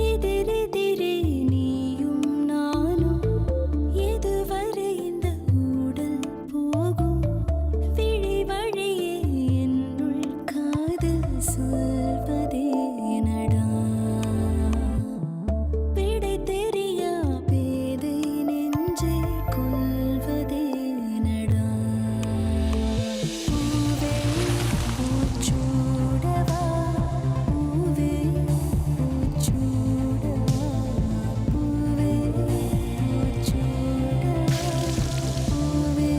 எதிரெதிரே நீயும் நானும் எதுவரை இந்த ஊடல் போகும் விழி வழியே என்னுள் காதல் சொல்வதே நடா விடை தெரியா பேதை நெஞ்சை கொள்வதே நடா பூவே பூச்சூடவா பூவே பூச்சூடவா பூவே பூச்சூடவா பூவே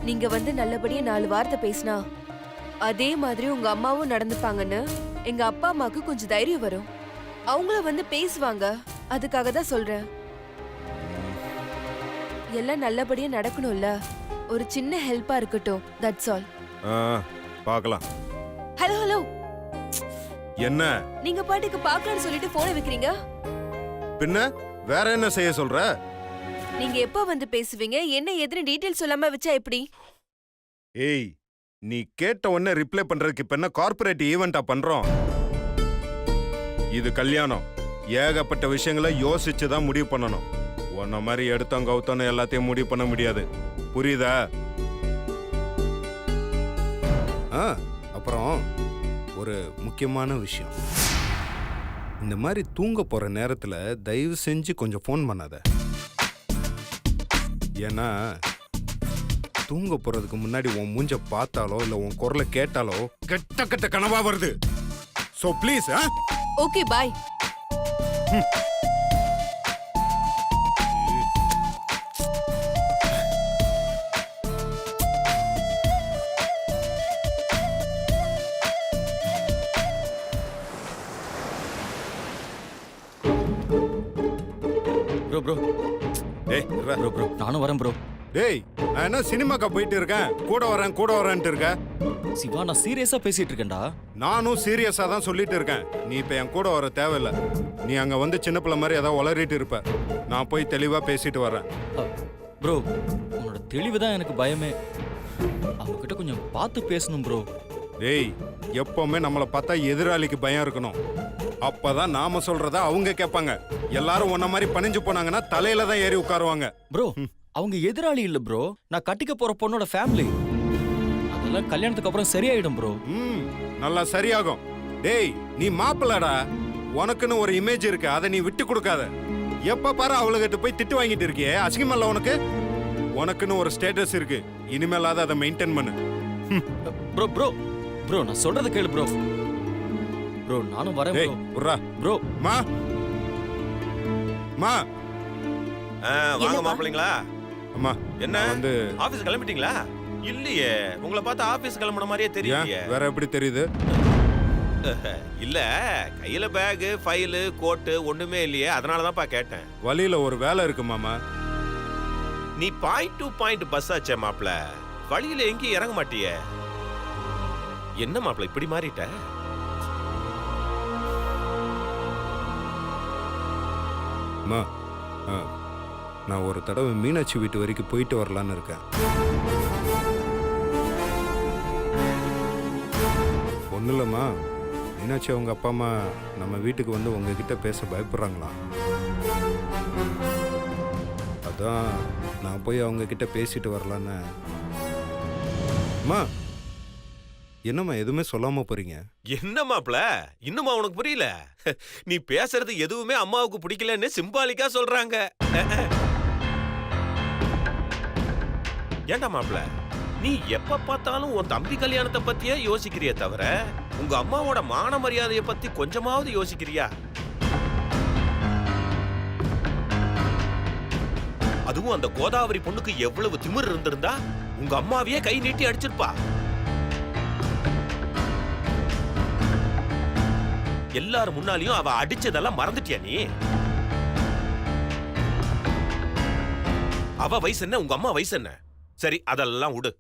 நீங்க வந்து நல்லபடியா 4 வார்த்தை பேசினா அதே மாதிரி உங்க அம்மாவும் நடந்துப்பாங்கன்னு எங்க அப்பா அம்மாக்கு கொஞ்சம் தைரியம் வரும். அவங்கள வந்து பேசுவாங்க. அதுக்காக தான் சொல்றேன். எல்லாம் நல்லபடியா நடக்கணும்ல. ஒரு சின்ன ஹெல்ப்பா இருக்கட்டும். That's all. பார்க்கலாம். Hello hello. என்ன நீங்க பாட்டுக்கு பார்க்கலாம்னு சொல்லிட்டு போனை வைக்கிறீங்க. பின்ன வேற என்ன செய்ய சொல்ற? நீங்க எப்ப வந்து பேசுவீங்க? என்ன எதுன்னு டீடைல் சொல்லாம வச்சா எப்படி? ஏய், நீ கேட்ட உடனே ரிப்ளை பண்றதுக்கு இப்ப என்ன கார்ப்பரேட் ஈவெண்டா பண்றோம்? இது கல்யாணம். ஏகப்பட்ட விஷயங்களை யோசிச்சு தான் முடிவு பண்ணணும். உன்ன மாதிரி எடுத்தோம் கவுத்தோன்னு எல்லாத்தையும் முடிவு பண்ண முடியாது. புரியுதா? அப்புறம் ஒரு முக்கியமான விஷயம். இந்த மாதிரி தூங்க போற நேரத்துல தயவு செஞ்சு கொஞ்சம் ஃபோன் பண்ணாத. ஏன்னா தூங்க போறதுக்கு முன்னாடி உன் மூஞ்ச பார்த்தாலோ இல்ல உன் குரலை கேட்டாலோ கெட்ட கெட்ட கனவா வருது. So please. Okay bye. Bro bro டேய் ப்ரோ நானும் வரேன் ப்ரோ. டேய், நான் என்ன சினிமாக்கா போயிட்டு இருக்கேன். கூட வரேன்ட்டு இருக்க. சிவா, நான் சீரியஸா பேசிட்டு இருக்கேன்டா. நானும் சீரியஸா தான் சொல்லிட்டு இருக்கேன். நீ இப்ப என் கூட வர தேவையில்ல. நீ அங்க வந்து சின்ன பிள்ளை மாதிரி ஏதாவது உளறிட்டு இருப்ப. நான் போய் தெளிவா பேசிட்டு வரேன். ப்ரோ, உன்னோட தெளிவு தான் எனக்கு பயமே. அவங்க கிட்ட கொஞ்சம் பார்த்து பேசணும் ப்ரோ. டேய், எப்பவுமே நம்மளை பார்த்தா எதிராளிக்கு பயம் இருக்கணும். அப்பதான் நாம சொல்றத அவங்க கேட்பாங்க. எல்லாரும் உன்ன மாதிரி பணிஞ்சு போனாங்கன்னா தலையில தான் ஏறி உட்காருவாங்க. ப்ரோ, அவங்க எதிராளி இல்ல ப்ரோ. நான் கட்டிக்க போற பொண்ணோட ஃபேமிலி. அதெல்லாம் கல்யாணத்துக்கு அப்புறம் சரியாயிடும் ப்ரோ. நல்லா சரியாகும். டேய், நீ மாப்பிள்ளடா. உனக்குன்னு ஒரு இமேஜ் இருக்கு. அதை நீ விட்டு கொடுக்காத. எப்ப பாரு அவளுகிட்ட போய் திட்டு வாங்கிட்டு இருக்கியே, அசிங்கமல்ல உனக்கு? உனக்குன்னு ஒரு ஸ்டேட்டஸ் இருக்கு. இனிமேலாவது அதை மெயின்டைன் பண்ணு. ப்ரோ ப்ரோ ப்ரோ, நான் சொல்றத கேளு ப்ரோ. ப்ரோ, நானும் வரேன் ப்ரோ. புர்ரா ப்ரோ. மா மா வாங்க மாப்பிள்ளைங்களா. அம்மா, என்ன வந்து ஆபீஸ் கிளம்பிட்டீங்களா? இல்லையே, உங்களை பார்த்தா ஆபீஸ் கிளம்புன மாதிரியே தெரியலையே. வேற எப்படி தெரியுது? இல்ல, கையில பேக், ஃபைல், கோட் ஒண்ணுமே இல்லையே, அதனால தான்ப்பா கேட்டேன். வழியில ஒரு வேலை இருக்கு மாமா. நீ பாயிண்ட் டு பாயிண்ட் பஸ் ஆச்சே மாப்பிள்ள. வழியில எங்கேயும் இறங்க மாட்டியே. என்ன மாப்பிள்ள இப்படி மாறிட்ட? அம்மா, நான் ஒரு தடவை மீனாட்சி வீட்டு வரைக்கும் போயிட்டு வரலான்னு இருக்கேன். ஒன்றும் இல்லைம்மா, மீனாட்சி அவங்க அப்பா அம்மா நம்ம வீட்டுக்கு வந்து உங்ககிட்ட பேச பயப்படுறாங்களாம். அதான் நான் போய் அவங்க கிட்ட பேசிட்டு வரலான்னு. அம்மா, என்னம்மா எதுவுமே சொல்லாம போறீங்க? என்ன மாப்பிள்ள, இன்னுமா உனக்கு புரியல? நீ பேசுறது எதுவுமே அம்மாவுக்கு பிடிக்கலன்னு சிம்பாலிக்கா சொல்றாங்க. ஏண்டா மாப்பிள்ள, நீ எப்ப பார்த்தாலும் உன் தம்பி கல்யாணத்தை பத்தியே யோசிக்கிறிய தவிர உங்க அம்மாவோட மான மரியாதையை பத்தி கொஞ்சமாவது யோசிக்கிறியா? அதுவும் அந்த கோதாவரி பொண்ணுக்கு எவ்வளவு திமிர் இருந்திருந்தா உங்க அம்மாவையே கை நீட்டி அடிச்சிருப்பா. எல்லாரும் முன்னாலையும் அவ அடிச்சதெல்லாம் மறந்துட்டியா நீ? அவ வயசு என்ன, உங்க அம்மா வயசு என்ன? சரி, அதெல்லாம் விடு.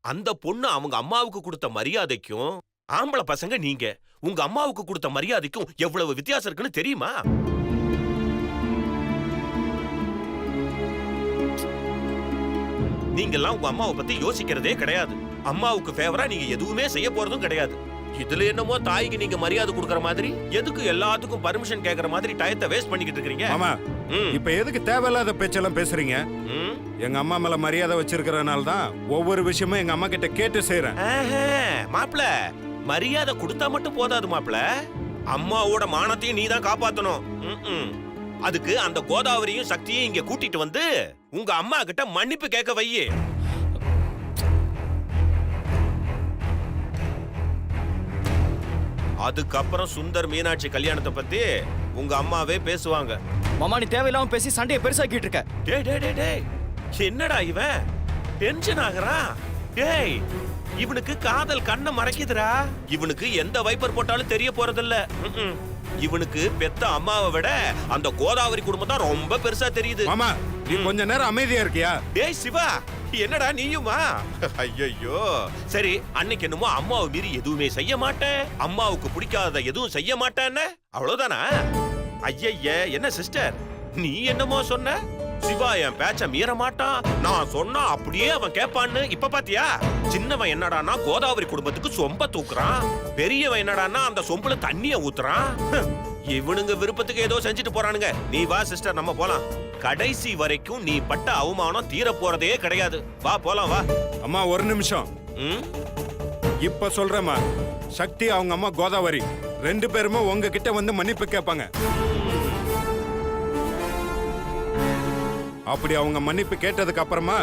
அந்த பொண்ணு அவங்க அம்மாவுக்கு கொடுத்த மரியாதைக்கும் ஆம்பளை பசங்க நீங்க உங்க அம்மாவுக்கு கொடுத்த மரியாதைக்கும் எவ்வளவு வித்தியாசம் இருக்குன்னு தெரியுமா? நீங்கெல்லாம் உங்க அம்மாவை பத்தி யோசிக்கிறதே கிடையாது. அம்மாவுக்கு ஃபேவரா நீங்க எதுவுமே செய்ய போறதும் கிடையாது. இதுல என்னமோ தாய்க்கு நீங்க மரியாதை கொடுக்கற மாதிரி, எதுக்கு எல்லாத்துக்கும் பர்மிஷன் கேக்குற மாதிரி டயத்தை வேஸ்ட் பண்ணிக்கிட்டு இருக்கீங்க? மாமா ம், இப்ப எதுக்கு தேவையில்லாத பேச்செல்லாம் பேசுறீங்க? ம். எங்க அம்மா மேல மரியாதை வச்சிருக்கிறதுனால தான் ஒவ்வொரு விஷயமும் எங்க அம்மா கிட்ட கேட்டு செய்யறேன். ஆஹா, மாப்ள மரியாதை கொடுத்தா மட்டும் போதாது மாப்ள, அம்மாவோட மானத்தையும் நீ தான் காப்பாத்தணும். ம்ம். அதுக்கு அந்த கோதாவரியும் சக்தியும் இங்க கூட்டிட்டு வந்து உங்க அம்மா கிட்ட மன்னிப்பு கேட்க வையே. அதுக்கப்புறம் சுந்தர் மீனாட்சி கல்யாணத்தை பத்தி உங்க அம்மாவே பேசுவாங்க. மாமா நீ தேவையில்லாம பேசி சண்டையை பெருசாக்கிட்டு இருக்க. டேய் டேய் டேய் டேய், என்னடா இவன் டென்ஷன் ஆகுறான்? டேய், இவனுக்கு காதல் கண்ணை மறைக்குதுடா. இவனுக்கு எந்த வைப்பர் போட்டாலும் தெரிய போறதில்ல. ம்ம். இவனுக்கு பெத்த அம்மாவை விட அந்த கோதாவரி குடும்பம் தான் ரொம்ப பெருசா தெரியுது. மாமா நீ கொஞ்ச நேரம் அமைதியா இருக்கியா? டேய் சிவா, என்னடா நீயுமா? ஐயோ, சரி அன்னைக்கு என்னமோ அம்மாவை மீறி எதுவுமே செய்ய மாட்டேன், அம்மாவுக்கு பிடிக்காத எதுவும் செய்ய மாட்டேன்னு அவ்வளவுதானா? ஐயய்ய, என்ன சிஸ்டர் நீ என்னமோ சொன்ன? சிவா என் பேச்ச மீற மாட்டான், நான் சொன்னா அப்படியே அவன் கேட்பான்னு. இப்ப பாத்தியா, சின்னவன் என்னடான்னா கோதாவரி குடும்பத்துக்கு சொம்ப தூக்குறான், பெரியவன் என்னடான்னா அந்த சொம்புல தண்ணிய ஊத்துறான். இவனுங்க விருப்பத்துக்கு ஏதோ செஞ்சுட்டு போறானுங்க. நீ வா சிஸ்டர், நம்ம போலாம். கடைசி வரைக்கும் நீ பட்ட அவமானம் தீர போறதே கிடையாது. வா போலாம் வா. அம்மா ஒரு நிமிஷம். ம்? இப்ப சொல்றேம்மா, சக்தி அவங்க அம்மா கோதாவரி ரெண்டு பேருமே உங்ககிட்ட வந்து மன்னிப்பு கேட்பாங்க. அப்படி அவங்க மன்னிப்பு கேட்டதுக்கு அப்புறமா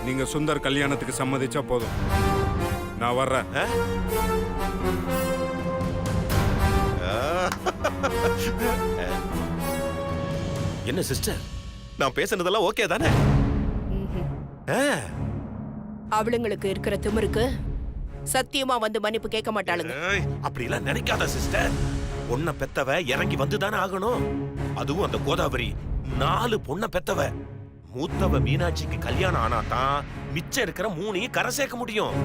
நீங்க சுந்தர் கல்யாணத்துக்கு சம்மதிச்சா போதும். நான் வர்றேன். என்ன சிஸ்டர், நான் பேசுனதெல்லாம் ஓகே தானே? ஆ, அவளுங்களுக்கு இருக்கிற திமிருக்கு சத்தியமா வந்து மன்னிப்பு கேட்க மாட்டாளுங்க. ஏய், அப்படிலாம் நினைக்காத சிஸ்டர். பொண்ண பெத்தவ இறங்கி வந்து தானே ஆகணும். அதுவும் அந்த கோதாவரி 4 பொண்ண பெத்தவ. மூத்தவ மீனாட்சிக்கு கல்யாணம் ஆனாதான் மிச்சம் இருக்கிற 3ஐயும் கரை சேர்க்க முடியும்.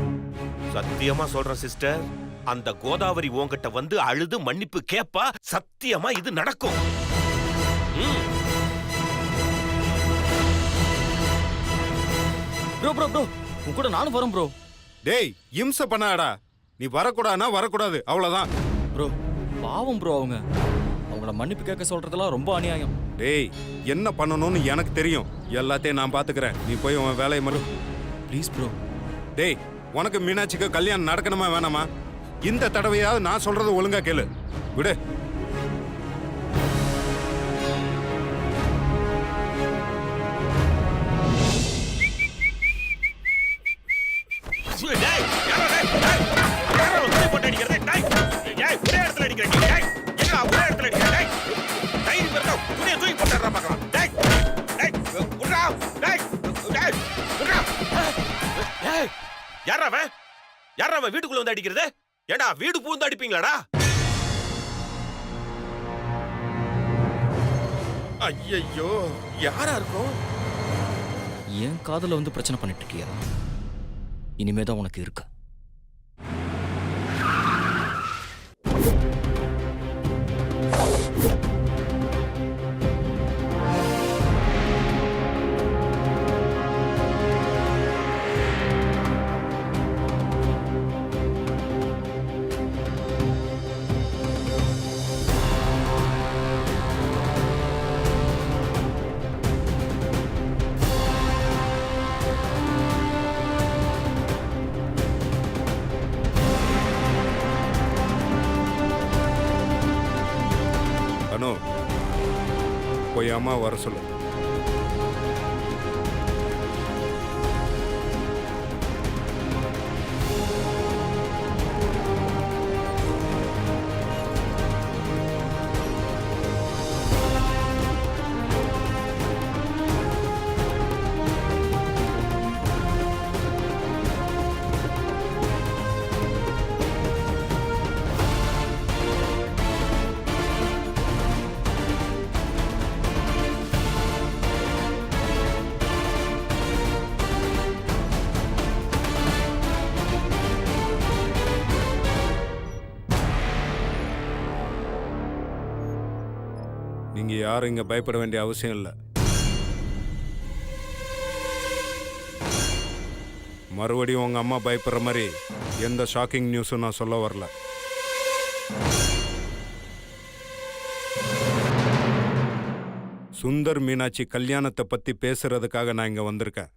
சத்தியமா சொல்றேன் சிஸ்டர், அந்த கோதாவரி உன்கிட்ட வந்து அழுது மன்னிப்பு கேப்பா. சத்தியமா இது நடக்கும். ம். ப்ரோ ப்ரோ ப்ரோ உன் கூட நானும் வரேன் ப்ரோ. டேய் இம்சை பண்ணாடா. நீ வரக்கூடாதுன்னா வரக்கூடாது, அவ்வளவுதான். ப்ரோ பாவம் ப்ரோ, அவங்கள மன்னிப்பு கேட்க சொல்றதெல்லாம் ரொம்ப அநியாயம். டேய் என்ன பண்ணணும்னு எனக்கு தெரியும், எல்லாத்தையும் நான் பாத்துக்கிறேன். நீ போய் உன் வேலையை மறு. Please bro. டேய் உனக்கு மீனாட்சிக்கு கல்யாணம் நடக்கணுமா வேணாமா? இந்த தடவையாவது நான் சொல்றது ஒழுங்கா கேளு. விடு. டேய், யாரோ டேய், டேய், யாரோ துணி போட்டு அடிக்கிறது? டேய், ஏய், ஒரே இடத்துல அடிக்கிறீங்க. டேய், என்னடா ஒரே இடத்துல அடிக்கிறீங்க? டேய், தைரியம் இருந்தா துணியை தூக்கி போட்டுறா பார்க்கலாம். டேய், டேய், விட்றா. டேய், டேய், விட்றா. டேய், யாரா அவன்? யாரா அவன் வீட்டுக்குள்ள வந்து அடிக்கிறது? ஏடா வீடு பூந்து அடிப்பீங்களாடா? ஐயையோ, யாரா இருக்கும்? என் காதல வந்து பிரச்சனை பண்ணிட்டு இருக்கியா? இனிமேதான் உனக்கு இருக்கு. அனு போய் அம்மா வர சொல்லு. நீங்க யாரும் இங்க பயப்பட வேண்டிய அவசியம் இல்லை. மறுபடியும் உங்க அம்மா பயப்படுற மாதிரி எந்த ஷாக்கிங் நியூஸும் நான் சொல்ல வரல. சுந்தர் மீனாட்சி கல்யாணத்தை பத்தி பேசுறதுக்காக நான் இங்க வந்திருக்கேன்.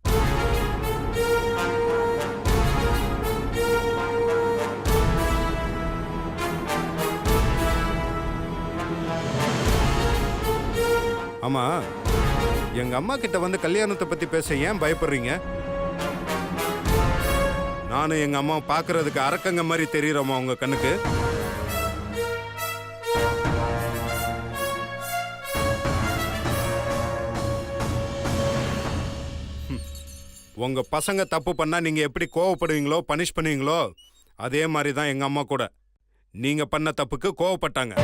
ஆமா, எங்க அம்மா கிட்ட வந்து கல்யாணத்தை பத்தி பேச ஏன் பயப்படுறீங்க? நானும் எங்க அம்மா பாக்குறதுக்கு அரக்கங்க மாதிரி தெரியறோமா உங்க கண்ணுக்கு? உங்க பசங்க தப்பு பண்ணா நீங்க எப்படி கோவப்படுவீங்களோ பனிஷ் பண்ணுவீங்களோ அதே மாதிரி தான் எங்க அம்மா கூட நீங்க பண்ண தப்புக்கு கோவப்பட்டாங்க.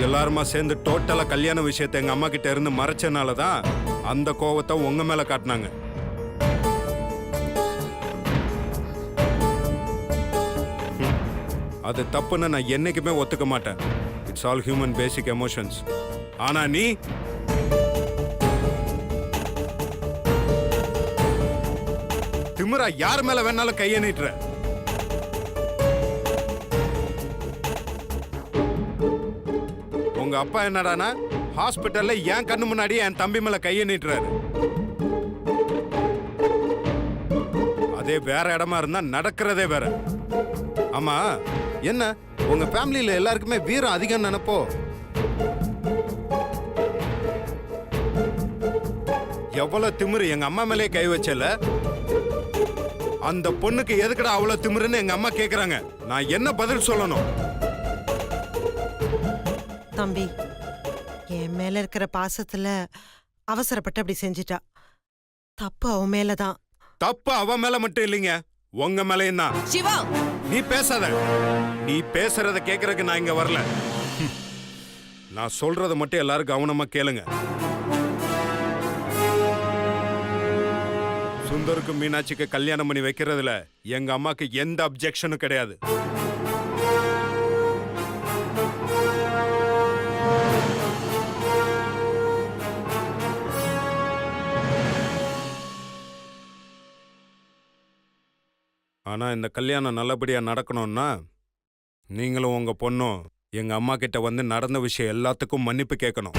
எல்லாருமா சேர்ந்து டோட்டலா கல்யாண விஷயத்தை எங்க அம்மா கிட்ட இருந்து மறைச்சனால தான் அந்த கோவத்தை உங்க மேல காட்டினாங்க. அது தப்புன்னு நான் என்னைக்குமே ஒத்துக்க மாட்டேன். It's all human basic emotions. ஆனா நீ திமிரா யார் மேல வேணாலும் கைய நீட்டுற. உங்க அப்பா என்னடானா ஹாஸ்பிட்டல்ல என் கண்ணு முன்னாடி என் தம்பி மேல கைய நீட்டுறாரு. அதே வேற இடமா இருந்தா நடக்கிறதே வேற. ஆமா, என்ன உங்க ஃபேமிலியில எல்லாருக்குமே வீரம் அதிகம் நினைப்போ? எவ்வளவு திமிரு எங்க அம்மா மேலே கை வச்சல. அந்த பொண்ணுக்கு எதுக்குடா அவ்வளவு திமிருன்னு எங்க அம்மா கேக்குறாங்க. நான் என்ன பதில் சொல்லணும்? தம்பி, என் மேல இருக்கிற பாசத்துல அவசரப்பட்டு அப்படி செஞ்சிட்டா. தப்பு அவ மேலதான். தப்பு அவ மேல மட்டும் இல்லைங்க, உங்க மேலையும் தான். சிவா, நீ பேசாத. நீ பேசுறத கேக்குறதுக்கு நான் இங்க வரல. நான் சொல்றத மட்டும் எல்லாரும் கவனமா கேளுங்க. சுந்தருக்கு மீனாட்சிக்கு கல்யாணம் பண்ணி வைக்கிறதுல எங்க அம்மாக்கு எந்த அப்ஜெக்ஷனும் கிடையாது. ஆனா இந்த கல்யாணம் நல்லபடியா நடக்கணும்னா நீங்களும் உங்க பொண்ணும் எங்க அம்மா கிட்ட வந்து நடந்த விஷயம் எல்லாத்துக்கும் மன்னிப்பு கேட்கணும்.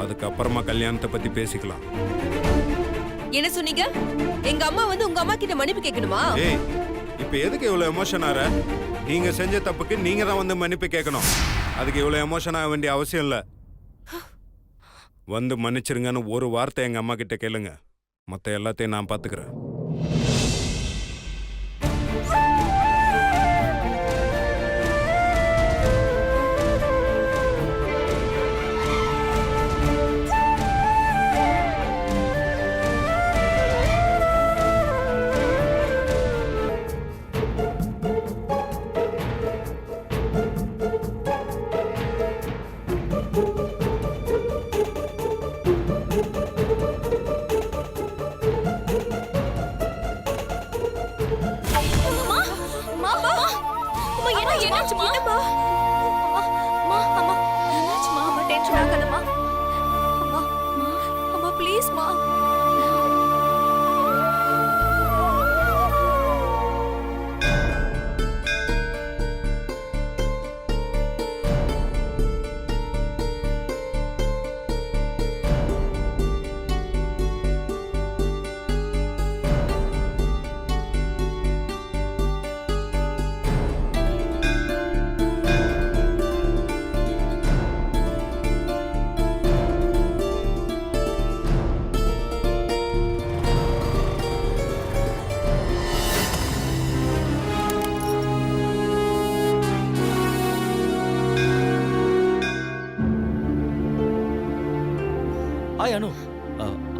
அதுக்கப்புறமா கல்யாணத்தை பத்தி பேசிக்கலாம். என்ன சொன்னீங்க? எங்க அம்மா வந்து உங்க அம்மா கிட்ட மன்னிப்பு கேட்கணுமா? ஏய், இப்ப எதுக்கு இவ்வளவு எமோஷன் ஆற? நீங்க செஞ்ச தப்புக்கு நீங்க தான் வந்து மன்னிப்பு கேட்கணும். அதுக்கு இவ்வளவு எமோஷன் ஆக வேண்டிய அவசியம் இல்ல. வந்து மன்னிச்சிருங்கன்னு ஒரு வார்த்தை எங்க அம்மா கிட்ட கேளுங்க. மத்த எல்லாத்தையும் நான் பாத்துக்கிறேன். என்னாச்சுமா? அம்மா, அம்மா, என்னாச்சுமா? அம்மா டென்ஷன் ஆகாதம்மா. அம்மா, அம்மா ப்ளீஸ்மா. ஹாய் அனு,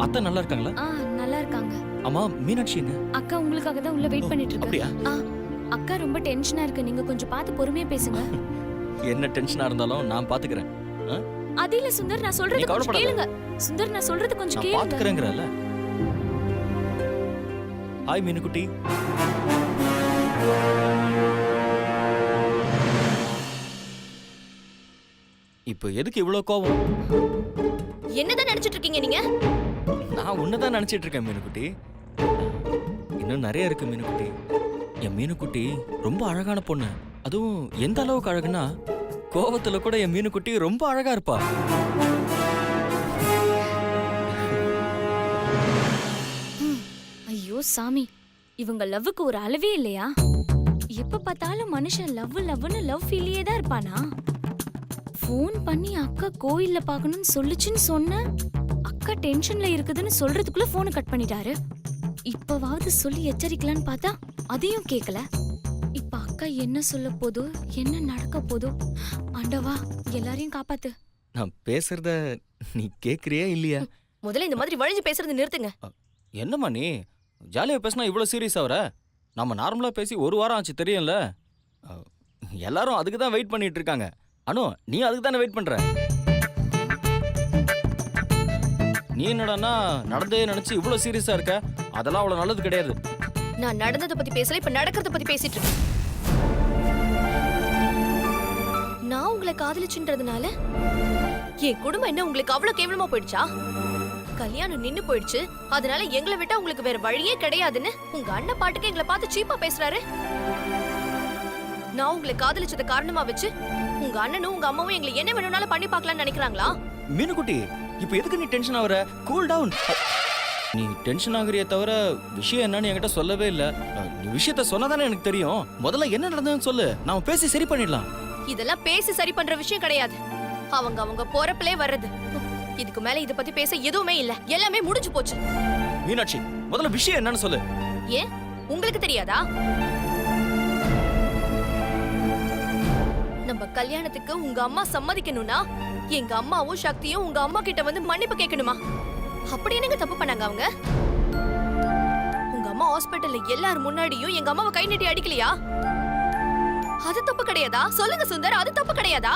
அத்தை நல்லா இருக்காங்களா? நல்லா இருக்காங்க. அம்மா மீனாட்சி எங்க? அக்கா உங்களுக்காக தான் உள்ள வெயிட் பண்ணிட்டு இருக்கு. அப்படியா? அக்கா ரொம்ப டென்ஷனா இருக்கு. நீங்க கொஞ்சம் பார்த்து பொறுமையா பேசுங்க. என்ன டென்ஷனா இருந்தாலும் நான் பாத்துக்கிறேன். அது இல்ல சுந்தர், நான் சொல்றது கொஞ்சம் கேளுங்க. சுந்தர், நான் சொல்றது கொஞ்சம் நான் கேளுங்க. பாத்துக்கிறேங்கறல. ஹாய் மீனுக்குட்டி. இப்போ எதுக்கு இவ்வளோ கோவம்? என்னதான் நினைச்சிட்டு இருக்கீங்க நீங்க? நான் உன்னதான் நினைச்சிட்டு இருக்கேன் மீனுக்குட்டி. இன்னும் நிறைய இருக்கு மீனுக்குட்டி. என் மீனுக்குட்டி ரொம்ப அழகான பொண்ணு. அதுவும் எந்த அளவுக்கு அழகுனா கோவத்துல கூட என் மீனுக்குட்டி ரொம்ப அழகா இருப்பா. ஐயோ சாமி, இவங்க லவ்வுக்கு ஒரு அளவே இல்லையா? எப்ப பார்த்தாலும் மனுஷன் லவ்னு லவ் ஃபீலியே தான் இருப்பானா? ஃபோன் பண்ணி அக்கா கோயில்ல பார்க்கணும்னு சொல்லுச்சுன்னு சொன்ன, அக்கா டென்ஷன்ல இருக்குதுன்னு சொல்றதுக்குள்ள போனை கட் பண்ணிட்டாரு. இப்பவாவது சொல்லி எச்சரிக்கலான்னு பார்த்தா அதையும் கேட்கல. இப்ப அக்கா என்ன சொல்ல போதோ, என்ன நடக்க போதோ? ஆண்டவா, எல்லாரையும் காப்பாத்து. நான் பேசுறத நீ கேக்குறியா இல்லையா? முதல்ல இந்த மாதிரி வழிஞ்சு பேசுறது நிறுத்துங்க. என்னம்மா நீ ஜாலியா பேசினா இவ்வளோ சீரியஸ் ஆகுற? நம்ம நார்மலா பேசி ஒரு வாரம் ஆச்சு தெரியும்ல. எல்லாரும் அதுக்கு தான் வெயிட் பண்ணிட்டு இருக்காங்க. அனு, நீ அதுக்கு தானே வெயிட் பண்ற? நீ என்னடான்னா நடந்தே நினைச்சு இவ்வளோ சீரியஸா இருக்க? அதெல்லாம் அவ்வளோ நல்லது கிடையாது. நான் நடந்ததை பத்தி பேசல, இப்ப நடக்கிறத பத்தி பேசிட்டு இருக்கேன். நான் உங்களை காதலிச்சுன்றதுனால என் குடும்பம் என்ன உங்களுக்கு அவ்வளவு கேவலமா போயிடுச்சா? கல்யாணம் நின்னு போயிடுச்சு, அதனால எங்களை விட்டா உங்களுக்கு வேற வழியே கிடையாதுன்னு உங்க அண்ணன் பாட்டுக்கு எங்களை பார்த்து சீப்பா பேசுறாரு. நான் உங்களை காதலிச்சத காரணமா வச்சு உங்க அண்ணனும் உங்க அம்மாவும் எங்களை என்ன வேணும்னாலும் பண்ணி பார்க்கலாம்னு நினைக்கிறாங்களா? மீனுக்குட்டி, இப்போ எதுக்கு நீ டென்ஷன் ஆகுற? Cool down. நீ டென்ஷன் ஆகுறியே தவிர விஷயம் என்னன்னு என்கிட்ட சொல்லவே இல்ல. நீ விஷயத்த சொன்னதானே எனக்கு தெரியும். முதல்ல என்ன நடந்ததுன்னு சொல்லு, நாம பேசி சரி பண்ணிடலாம். இதெல்லாம் பேசி சரி பண்ற விஷயம் கிடையாது. அவங்க போறப்பலே வர்றது. இதுக்கு மேல இத பத்தி பேச எதுவுமே இல்ல. எல்லாமே முடிஞ்சு போச்சு. மீனாட்சி, முதல்ல விஷயம் என்னன்னு சொல்லு. ஏன் உங்களுக்கு தெரியாதா? நம்ம கல்யாணத்துக்கு உங்க அம்மா சம்மதிக்கணும்னா எங்க அம்மாவும் சக்தியும் உங்க அம்மா கிட்ட வந்து மன்னிப்பு கேட்கணுமா? அப்படி என்னங்க தப்பு பண்ணாங்க அவங்க? உங்க அம்மா ஹாஸ்பிடல்ல எல்லார் முன்னாடியும் எங்க அம்மாவை கை நீட்டி அடிக்கலையா? அது தப்பு கிடையாதா? சொல்லுங்க சுந்தர், அது தப்பு கிடையாதா?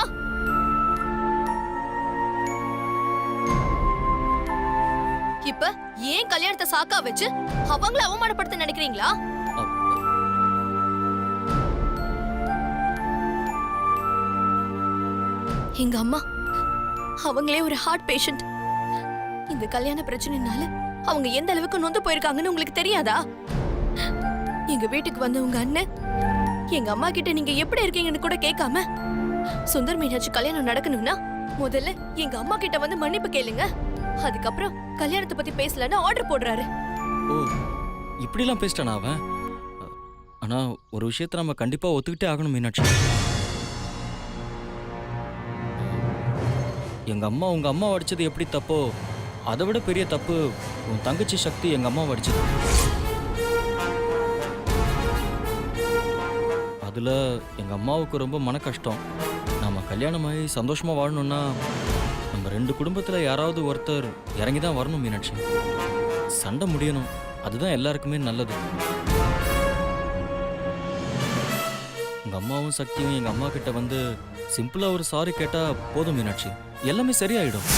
இப்ப ஏன் கல்யாணத்தை சாக்கா வச்சு அவங்கள அவமானப்படுத்த நினைக்கிறீங்களா? எங்க அம்மா அவங்களே ஒரு ஹார்ட் பேஷண்ட். இந்த கல்யாண பிரச்சனைனால அவங்க எந்த அளவுக்கு நொந்து போயிருக்காங்கன்னு உங்களுக்கு தெரியாதா? எங்க வீட்டுக்கு வந்த உங்க அண்ணன் எங்க அம்மா கிட்ட நீங்க எப்படி இருக்கீங்கன்னு கூட கேட்காம சுந்தர் மீனாட்சி கல்யாணம் நடக்கணும்னா முதல்ல எங்க அம்மா கிட்ட வந்து மன்னிப்பு கேளுங்க, அதுக்கப்புறம் கல்யாணத்தை பத்தி பேசலன்னு ஆர்டர் போடுறாரு. ஓ, இப்படிலாம் பேசிட்டானா அவன்? ஆனா ஒரு விஷயத்தை நம்ம கண்டிப்பா ஒத்துக்கிட்டே ஆகணும் மீனாட்சி. எங்க அம்மா உங்க அம்மா அடிச்சது எப்படி தப்போ அதை விட பெரிய தப்பு உன் தங்கச்சி சக்தி எங்க அம்மா அடிச்சது. அதுல எங்க அம்மாவுக்கு ரொம்ப மன கஷ்டம். நாம கல்யாணமாகி சந்தோஷமா வாழணும்னா நம்ம ரெண்டு குடும்பத்துல யாராவது ஒருத்தர் இறங்கி தான் வரணும் மீனாட்சி. சண்டை முடியணும், அதுதான் எல்லாருக்குமே நல்லது. உங்க அம்மாவும் சக்தியும் எங்க அம்மா கிட்ட வந்து சிம்பிளா ஒரு சாரி கேட்டா போதும் மீனாட்சி, எல்லாமே சரியாயிடும்.